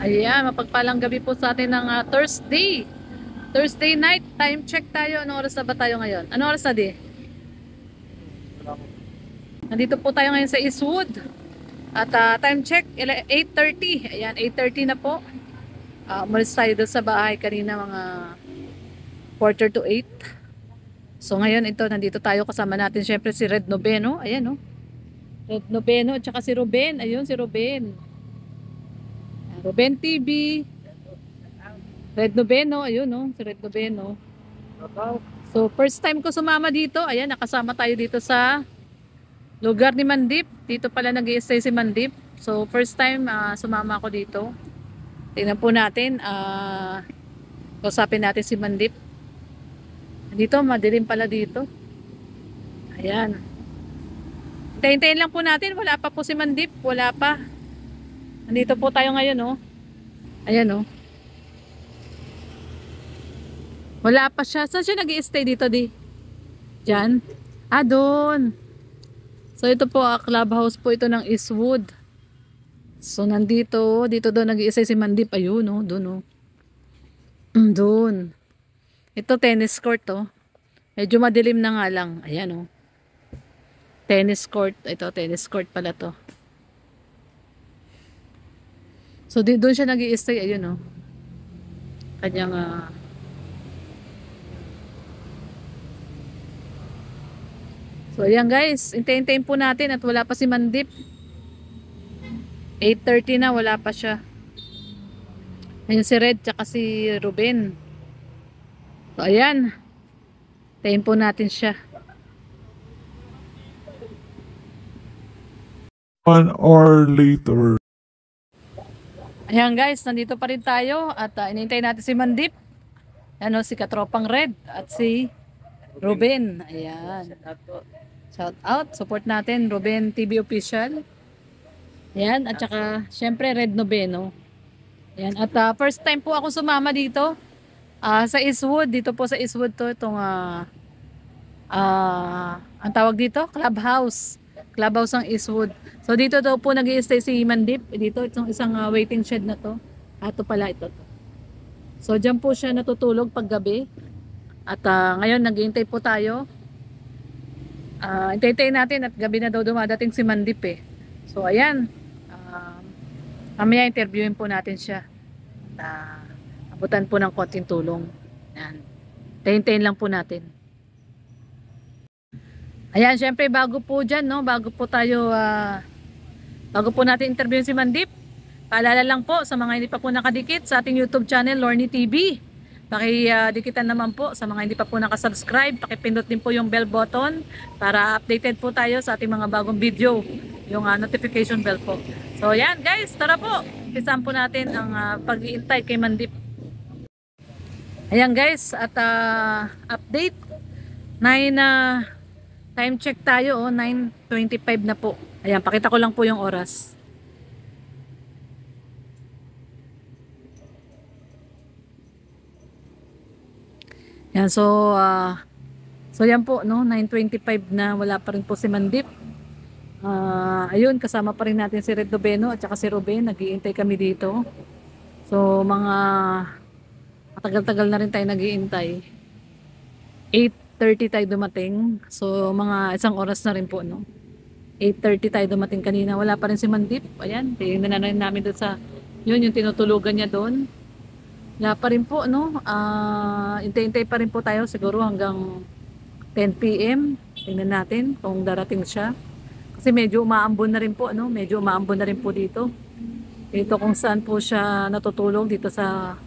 Ayan, mapagpalang gabi po sa atin ng Thursday. Thursday night, time check tayo. Anong oras na ba tayo ngayon? Anong oras na di? Nandito po tayo ngayon sa Eastwood. At time check, 8:30. Ayan, 8:30 na po. Umalis tayo doon sa bahay kanina mga quarter to 8. So ngayon ito, nandito tayo kasama natin syempre si Red Noveno. Ayan, oh. Red Noveno at saka si Ruben. Ayun, si Ruben. Ruben TV. Red Noveno, ayun, no, si Red Noveno. So, first time ko sumama dito. Ayan, nakasama tayo dito sa lugar ni Mandip. Dito pala nag-i-stay si Mandip. So, first time sumama ako dito. Tingnan po natin. Kausapin natin si Mandip. Dito, madilim pala dito. Ayan. Hintayin lang po natin. Wala pa po si Mandip. Wala pa. Nandito po tayo ngayon, no. Ayan, no. Wala pa siya. Saan siya nag-i-stay dito, di? Diyan? Doon. So, ito po, clubhouse po ito ng Eastwood. So, nandito. Dito daw nag-i-stay si Mandip. Ayun, no. Doon, no. Doon. Ito, tennis court, to. Medyo madilim na nga lang. Ayan, no. Tennis court. Ito, tennis court pala to. So, doon siya nag-i-stay. Ayun, no. Kanyang, So, ayan guys, hintayin po natin at wala pa si Mandip. 8:30 na, wala pa siya. Ayan si Red, tsaka si Ruben. So, ayan. Hintayin po natin siya. 1 hour later. Ayan guys, nandito pa rin tayo at inintay natin si Mandip. Ano, si Katropang Red at si Ruben. Ayan. Shout out. Support natin Ruben TV Official. Ayan. At saka syempre Red Noveno. Ayan. At first time po ako sumama dito. Sa Eastwood. Dito po sa Eastwood to. Itong ang tawag dito? Clubhouse. Clubhouse ng Eastwood. So dito daw po nag-i-stay si Mandip. Dito itong isang waiting shed na to. Ito pala ito to. So dyan po siya natutulog paggabi. At ngayon nag-iintay po tayo. Hintayin natin at gabi na daw dumadating si Mandip eh. So ayan. Mamaya interviewin po natin siya. Abutan po ng konting tulong. Ayan. Hintayin lang po natin. Ayan, syempre bago po dyan, no? Bago po natin interviewin si Mandip. Paalala lang po sa mga hindi pa po nakadikit sa ating YouTube channel, Lorny TV. Dikitan naman po sa mga hindi pa po nakasubscribe. Pakipindot din po yung bell button para updated po tayo sa ating mga bagong video. Yung notification bell po. So yan guys, tara po. Umpisahan po natin ang pag-iintay kay Mandip. Ayan guys, at update. Time check tayo, 9:25 na po. Ayan, pakita ko lang po yung oras. Yan, so yan po, no, 9:25 na, wala pa rin po si Mandip. Ayun, kasama pa rin natin si Red Noveno at saka si Ruben, nag-iintay kami dito. So, mga matagal-tagal na rin tayo nag-iintay. 8:30 tayo dumating. So, mga isang oras na rin po, no. 8:30 tayo dumating kanina, wala pa rin si Mandip. Ayan, tingnan na rin namin doon sa, yun, yung tinutulugan niya doon. Wala pa rin po, no? Hintay-hintay pa rin po tayo siguro hanggang 10 PM. Tingnan natin kung darating siya. Kasi medyo umaambon na rin po, no? Medyo umaambon na rin po dito. Dito kung saan po siya natutulog dito sa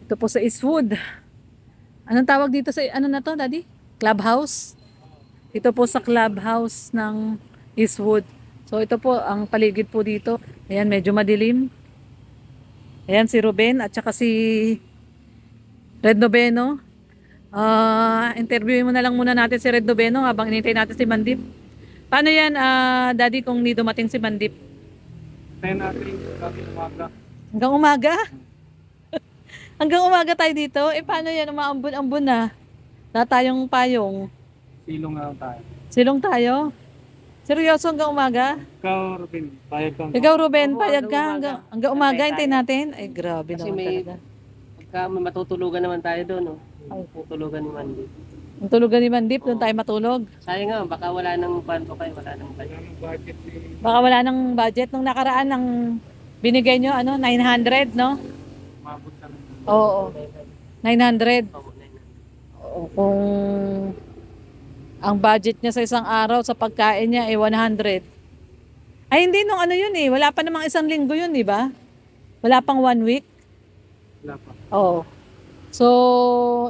ito po sa Eastwood. Anong tawag dito sa ano na to, Daddy? Clubhouse. Dito po sa clubhouse ng Eastwood. So ito po ang paligid po dito. Ayan, medyo madilim. Ayan si Ruben at saka si Red Noveno. Interviewin mo na lang muna natin si Red Noveno habang inintay natin si Mandip. Paano yan, Daddy, kung hindi dumating si Mandip? Tayo natin hanggang umaga. Hanggang umaga? Hanggang umaga tayo dito? Paano yan? Umaambon-ambon na. Wala tayong payong. Silong na tayo. Silong tayo? Seryoso hanggang umaga? Ikaw, Robin, payag kang. Ikaw, Ruben, Oo, payag ka hanggang hanggang umaga, hintayin natin. Ay, grabe Kasi naman may- talaga. Pagka may matutulugan naman tayo doon, no? Ay. Tutulugan ni Mandy. Ang tulugan ni Mandip, doon tayo matulog. Sayang nga, baka wala nang panto kayo, wala nang Wala budget. nang budget ni Baka wala nang budget. Nung nakaraan, ng binigay nyo, 900, no? mabot kami. Oo, 900. Oo, na yun. Oo, kung ang budget niya sa isang araw sa pagkain niya ay 100. Ay, hindi, nung ano yun eh. Wala pa namang isang linggo yun, di ba? Wala pang 1 week. Wala pa. Oo. So,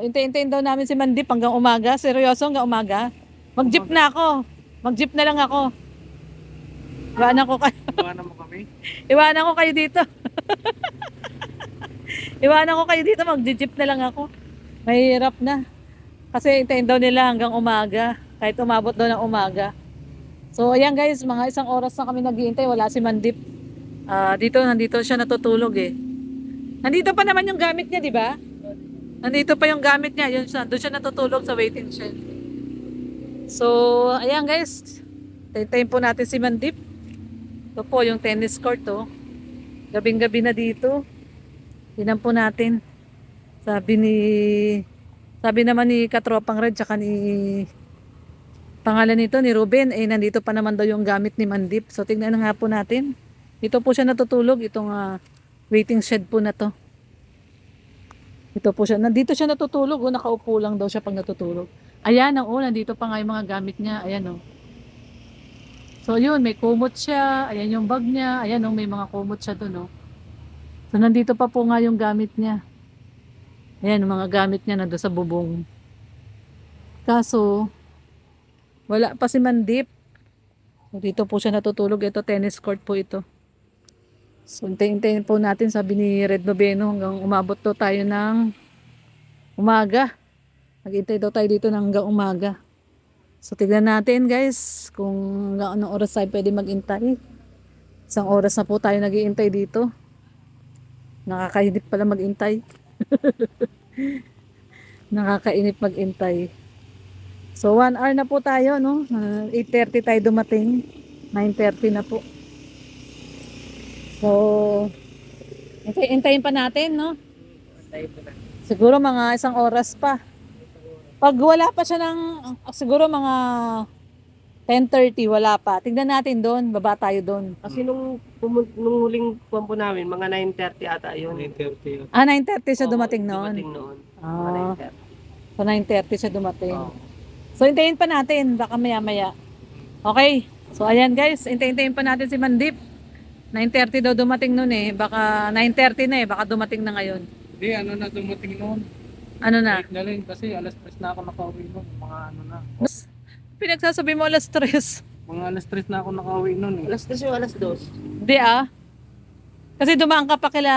intay-intayin daw namin si Mandip hanggang umaga. Seryoso, hanggang umaga. Mag-jeep na ako. Mag-jeep na lang ako. Iwanan ko kayo, Iwanan mo kami? iwanan ko kayo dito. Iwanan ko kayo dito, mag-jeep na lang ako. Mahirap na. Kasi hintayin daw nila hanggang umaga. Kahit umabot daw ng umaga. So, ayan guys, mga isang oras na kami naghihintay. Wala si Mandip. Nandito siya natutulog eh. Nandito pa naman yung gamit niya, di ba? Nandito pa yung gamit niya. Yun siya. Doon siya natutulog sa waiting shed. So, ayan guys. Hintayin po natin si Mandip. Ito po yung tennis court oh. Gabing-gabi na dito. Tingnan po natin. Sabi naman ni Katropang Red tsaka ni pangalan nito ni Ruben nandito pa naman daw yung gamit ni Mandip. So tingnan na nga po natin. Dito po siya natutulog itong waiting shed po na to. Ito po siya. Nandito siya natutulog nakaupo lang daw siya pag natutulog. Ayan nandito pa nga yung mga gamit niya. Ayan So yun, may kumot siya. Ayan yung bag niya. Ayan may mga kumot siya doon So nandito pa po nga yung gamit niya. Ayan, mga gamit niya nandun sa bubong. Kaso, wala pa si Mandip. Dito po siya natutulog. Ito, tennis court po ito. So, hintayin po natin, sabi ni Red Noveno, hanggang umabot daw tayo ng umaga. Maghintay daw tayo dito ng hanggang umaga. So, tignan natin guys, kung hanggang anong oras tayo pwede maghintay. Isang oras na po tayo naghihintay dito. Nakakainip pala maghintay. Nakakainip maghintay. So 1 hour na po tayo 8:30 tayo dumating. 9:30 na po. So hintayin pa natin Siguro mga isang oras pa. Pag wala pa siya siguro mga 10:30 wala pa. Tignan natin doon, baba tayo doon. Kasi nung huling puwan po namin, mga 9:30 ata yun. 9:30. 9:30 siya Oo, dumating noon. Mga 9:30. So 9:30 siya dumating. Oo. So hintayin pa natin, baka maya-maya. Okay. So ayan guys, hintayin pa natin si Mandip. 9:30 daw dumating noon baka 9:30 na baka dumating na ngayon. Hindi, na dumating noon. Ano na? Late na rin kasi alas 3 na ako nakauwi noon. Mga na. Pinagsasabi mo alas 3. Mga alas 3 na ako nakauwi noon Alas 3 o alas 2. Hindi Kasi dumaan ka pa kila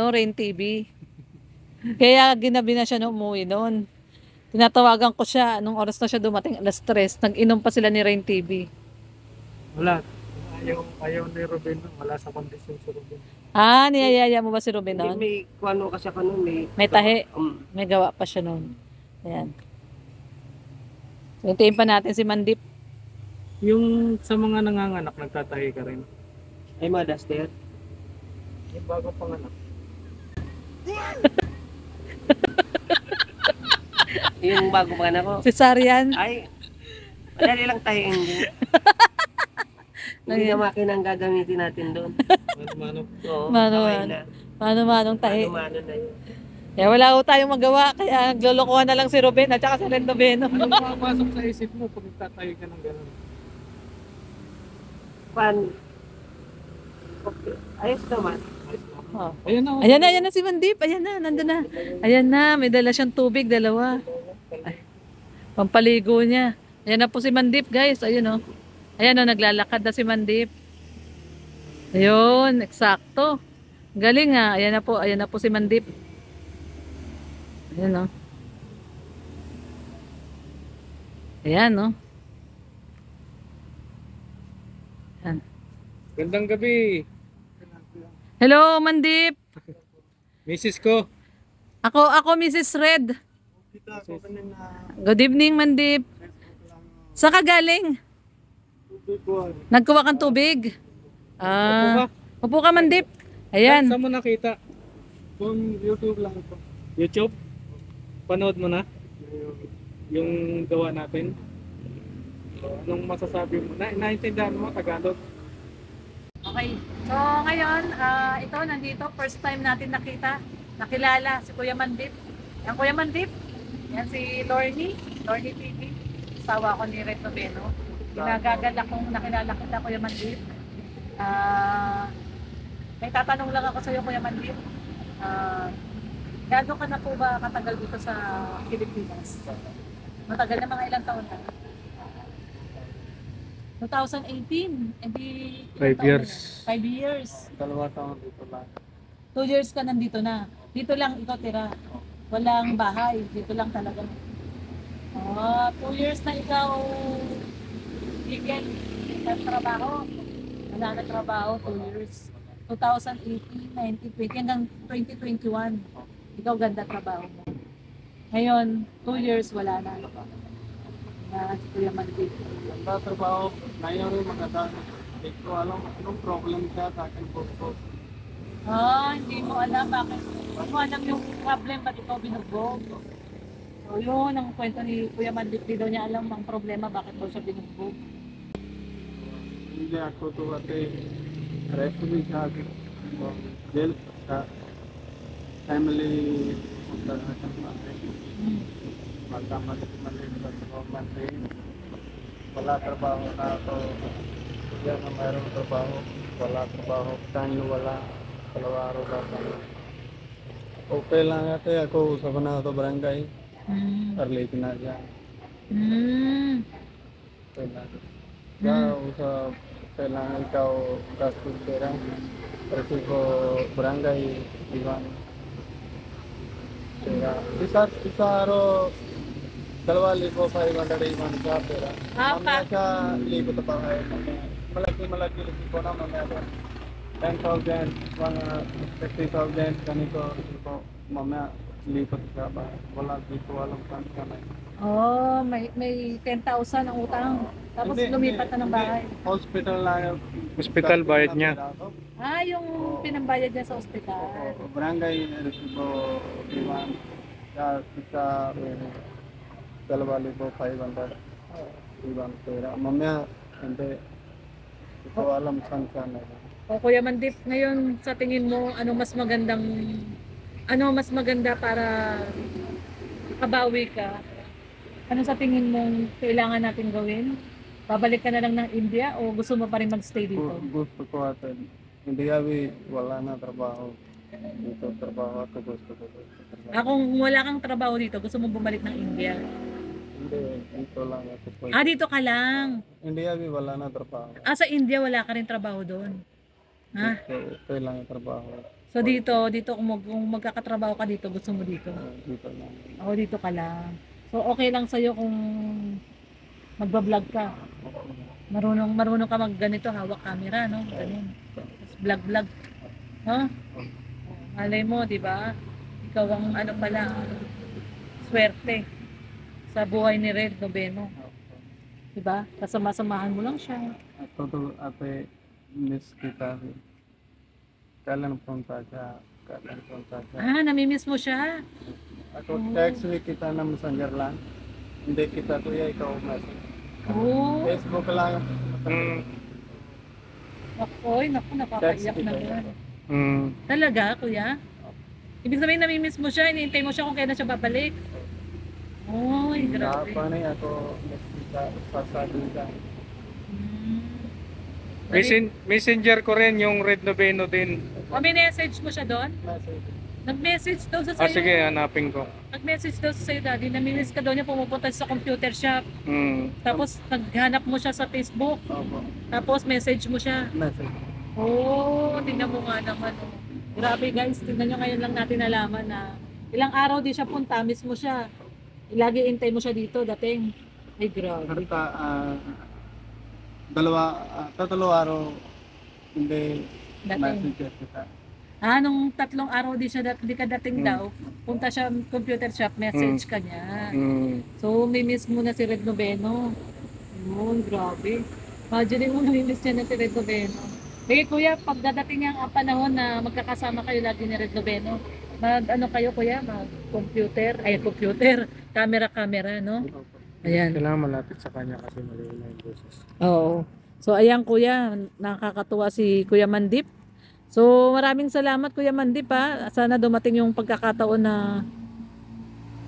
Rain TV. Kaya ginabi na siya nung umuwi noon. Tinatawagan ko siya nung oras na siya dumating alas 3. Nag-inom pa sila ni Rain TV. Wala. Ayaw ni Ruben. Wala sa kondisyon si Ruben. Niyayaya mo ba si Ruben noon? May kuano kasi ako nun. May tahi. May gawa pa siya noon. Ayan. So, hintayin pa natin si Mandip. Yung sa mga nanganganak, nagtatahi ka rin. Ay mga duster. Yung bago panganak. Yung bago pa na ko. Cesarean. Ay, madali lang tahiin din. Hindi na makina ang gagamitin natin doon. Mano. Oo, Manual. okay na. Manong tahi. Mano na yun. Kaya wala ko tayong magawa. Kaya naglolokohan na lang si Ruben at saka si Ren Noveno. Ano makapasok sa isip mo pag nagtatahi ka ng gano'n? Pan. Okay. Ayos naman. Ayan na si Mandip. Ayan na, nandun na. Ayan na, may dala siyang tubig, dalawa. Ay, pampaligo niya. Ayan na po si Mandip, guys. Ayun Ayan naglalakad na si Mandip. Ayun, eksakto. Galing Ayan na po si Mandip. Ayan Ayan Ayan. Gandang gabi. Hello, Mandip. Mrs. ko. Ako Mrs. Red. Good evening, Mandip. Saan ka galing? Nagkuha kang tubig? Ah, upo ka Mandip. Ayan. Saan mo nakita? Kung YouTube lang ito. YouTube? Panood mo na? Yung gawa natin? Anong masasabi mo? Naintindihan mo Tagalog? Okay. So ngayon, ito nandito, first time natin nakilala si Kuya Mandip. Yan Kuya Mandip. Yan si Lorny TV. Asawa ko ni Red Noveno. Ginagagal akong nakilala kita Kuya Mandip. May tatanong lang ako sa iyo Kuya Mandip. Gaano ka na po ba katagal dito sa Pilipinas? Matagal na, mga ilang taon na? 2018, hindi 5 years. 5 years. 2 taon dito lang. 2 years ka nandito na. Dito lang ikaw tira. Walang bahay, dito lang talaga. 2 years na ikaw weekend nagtrabaho. Wala na trabaho, 2 years. 2018, 19, 20 hanggang 2021. Ikaw ganda trabaho mo. Ngayon, 2 years wala na. Si Kuya Mandip. Ganda trabaho. Ngayon rin maganda. Hindi ko alam anong problem siya sa akin po. Hindi mo alam bakit. Hindi mo alam yung problem ba't ikaw binugbog. So yun, ang kwento ni Kuya Mandip, di daw niya alam ang problema bakit daw siya binugbog. Hindi ako to ate. Refugee sa akin. Jail sa family. Magkamali sa government rin. Wala trabaho na ako. Yan na mayroong trabaho. Wala trabaho. Tanyo wala. 2 araw dapat. Okay lang ate. Ako sa na ito barangay. Arlete na dyan. Okay lang. Kaya usap. Kailangan ikaw gastos pera. Kasi ko barangay. Iwan. Isa araw 2,500 iwan siya pera. Mamaya siya libo na pa kayo. Malaki ko na mamaya doon. 10,000, mga 50,000 ganito. Mamaya libo siya ba? Wala dito alam saan ka na. May 10,000 ang utang. Tapos lumipat na ng bahay. Hospital lang yun. Hospital bayad niya. Yung pinambayad niya sa ospital. Barangay resibo iwan. Isa 2,500 iwan pera. Mamaya hindi ko alam saan ka na. Kuya Mandip, ngayon sa tingin mo, ano mas maganda para kabawi ka? Ano sa tingin mong kailangan natin gawin? Babalik ka na lang ng India o gusto mo pa rin magstay dito? Gusto ko atin. Hindi kami wala na trabaho. Dito trabaho ako gusto ko. Kung wala kang trabaho dito, gusto mo bumalik ng India? Hindi, dito lang ako. Dito ka lang. Hindi kami wala na trabaho. Sa India wala ka rin trabaho doon? Dito lang yung trabaho. So dito kung magkakatrabaho ka dito, gusto mo dito? Dito lang. Dito ka lang. So okay lang sa'yo kung magbablog ka. Marunong ka ganito, hawak camera, no? Ganun. Tapos vlog. Malay mo, di ba? Ikaw ang pala, swerte sa buhay ni Red Noveno. Di ba? Kasama-samahan mo lang siya. Ate, miss kita. Kailan punta siya? Namimiss mo siya? Ako text kita na messenger lang. Hindi kita kuya, ikaw message. Facebook lang. Naku, nakakaiyak naman. Talaga, kuya? Ibig sabihin namimiss mo siya, hinihintay mo siya kung kailan siya babalik. Grabe. Paano ako miss kita, sasabi ka. Messenger ko rin yung Red Noveno din. May message mo siya doon? Nag-message daw sa sa'yo. Sige, hanapin ko. Nag-message daw sa sa'yo, daddy. Namimiss ka daw niya, pumupunta sa computer shop. Tapos naghanap mo siya sa Facebook. Tapos message mo siya. Message. Tingnan mo nga naman. Grabe guys, tingnan nyo, ngayon lang natin nalaman na ilang araw di siya punta, miss mo siya. Lagi intay mo siya dito, dating. Ay, grabe. Tatlo araw hindi message kita. Nung 3 araw di ka dating daw, punta siya computer shop, message ka niya. So, may miss mo na si Red Noveno. Grabe. Imagine mo, namimiss niya na si Red Noveno. Sige kuya, pag dadating ang panahon na magkakasama kayo lagi ni Red Noveno, ano kayo kuya, computer, camera, no? Ayan. Kailangan malapit sa kanya kasi malinaw yung boses. Oo. So ayan kuya, nakakatuwa si Kuya Mandip. So maraming salamat Kuya Mandip ha. Sana dumating yung pagkakataon na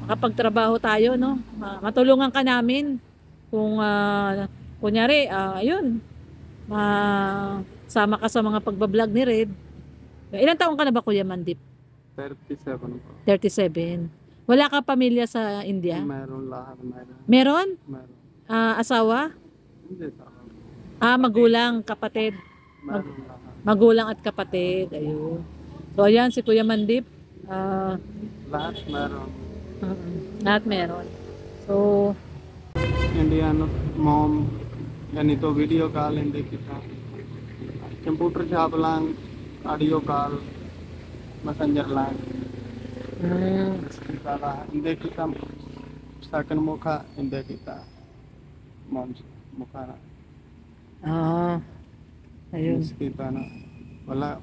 makapagtrabaho tayo, no? Matulungan ka namin kung kunyari, ayun, sama ka sa mga pagbablog ni Red. Ilang taon ka na ba Kuya Mandip? 37 po. 37. Wala ka pamilya sa India? Meron lahat. Meron? Meron. Asawa? Hindi sa Magulang, kapatid. Meron lahat. Magulang at kapatid. Ayun. So ayan si Kuya Mandip. Lahat meron. Lahat meron. So, hindi mom, ganito video call hindi kita. Computer shop lang, audio call, messenger lang. Kita lah, hindi kita sa akin mukha, hindi kita mom mukha na. Ayun. Kita na. Wala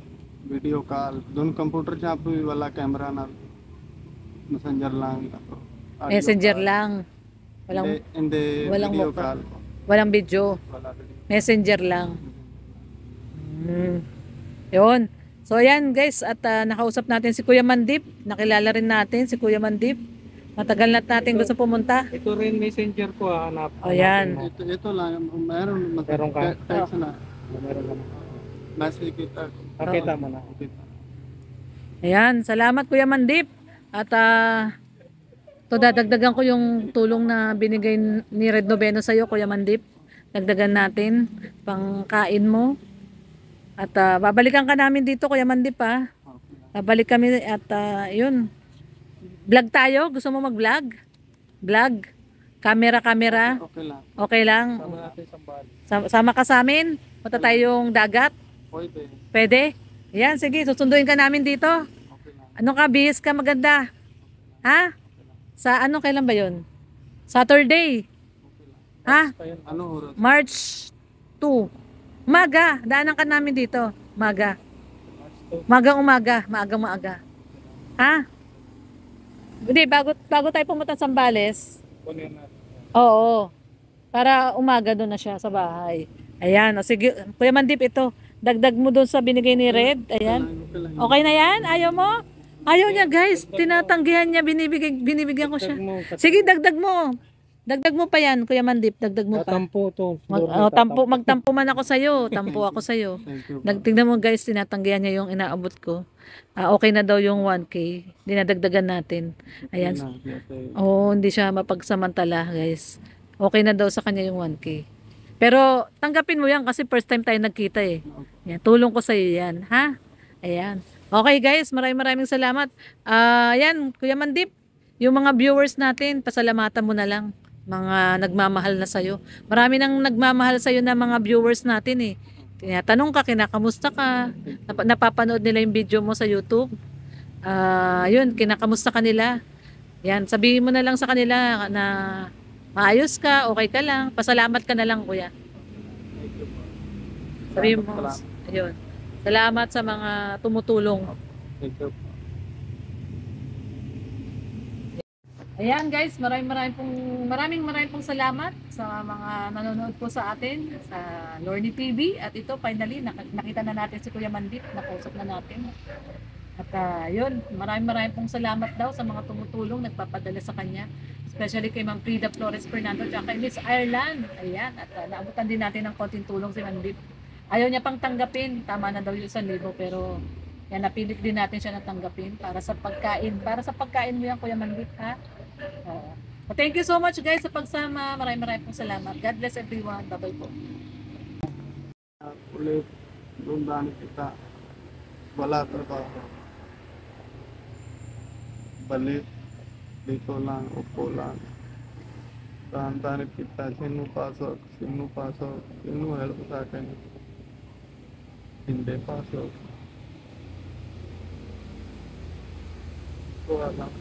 video call. Doon computer shop wala camera na. Messenger lang. Audio Messenger call. lang. Hindi walang video mukha. call. Walang video. Wala video. Messenger lang. Yun. So ayan guys, at nakausap natin si Kuya Mandip. Nakilala rin natin si Kuya Mandip. Matagal na natin gusto pumunta. Ito rin messenger ko Ayan. Ito lang, meron ka? Text na. Meron ka. Nasa kita. Pakita mo na. Ayan, salamat Kuya Mandip. At to dadagdagan ko yung tulong na binigay ni Red Noveno sa iyo Kuya Mandip. Dagdagan natin pangkain mo. At babalikan ka namin dito Kuya Mandip ha. Babalik kami at yun. Vlog tayo? Gusto mo mag-vlog? Vlog? Camera? Okay lang. Okay lang? Sama natin sa bali. Sama ka sa amin? Punta tayong dagat? Pwede. Pwede? Yan, sige, susunduin ka namin dito. Okay lang. Ano ka, bihis ka maganda? Ha? Sa kailan ba yun? Saturday? Ha? Ano oras? March 2. Umaga, daanan ka namin dito. Umaga. Umaga. Maaga. Ha? Hindi, bago tayo pumunta sa Zambales. Kunin natin. Oo. Para umaga doon na siya sa bahay. Ayan, o sige, Kuya Mandip ito. Dagdag mo doon sa binigay ni Red. Ayan. Okay na yan? Ayaw mo? Ayaw niya guys. Tinatanggihan niya. Binibigyan ko siya. Sige, dagdag mo. Dagdag mo pa yan, Kuya Mandip. Dagdag mo pa. Tampo to. Magtampo man ako sa'yo. Tampo ako sa'yo. Thank you. Tignan mo guys, tinatanggihan niya yung inaabot ko. Okay na daw yung 1K. Dinadagdagan natin. Ayan. Oo, hindi siya mapagsamantala guys. Okay na daw sa kanya yung 1K. Pero tanggapin mo yan kasi first time tayo nagkita eh. Yan, tulong ko sa iyo yan, ha? Ayan. Okay guys, maraming salamat. Yan, Kuya Mandip, yung mga viewers natin, pasalamatan mo na lang. Mga nagmamahal na sa'yo. Marami nang nagmamahal sa'yo na mga viewers natin eh. Tinatanong ka, kinakamusta ka. Napapanood nila yung video mo sa YouTube. Yun, kinakamusta ka nila. Yan, sabihin mo na lang sa kanila na maayos ka, okay ka lang. Pasalamat ka na lang, Kuya. Sabihin mo. Ayun. Salamat sa mga tumutulong. Thank you. Ayan guys, maraming pong salamat sa mga nanonood po sa atin sa Lorny TV. At ito finally nakita na natin si Kuya Mandip, nakausap na natin. At yun, maraming pong salamat daw sa mga tumutulong, nagpapadala sa kanya. Especially kay Ma'am Frida Flores Fernando at kay Miss Ireland. Ayan, at naabutan din natin ng konting tulong si Mandip. Ayaw niya pang tanggapin, tama na daw yung 1,000 pero yan, napilit din natin siya na tanggapin para sa pagkain. Para sa pagkain mo yan, Kuya Mandip, ha? Thank you so much guys sa pagsama. Maraming pong salamat. God bless everyone. Bye-bye po. Ulit, lundan kita. Wala trabaho. Balik, dito lang, upo lang. Tahan-tahan kita, sino pasok, sino help sa akin. Hindi pasok. Wala lang.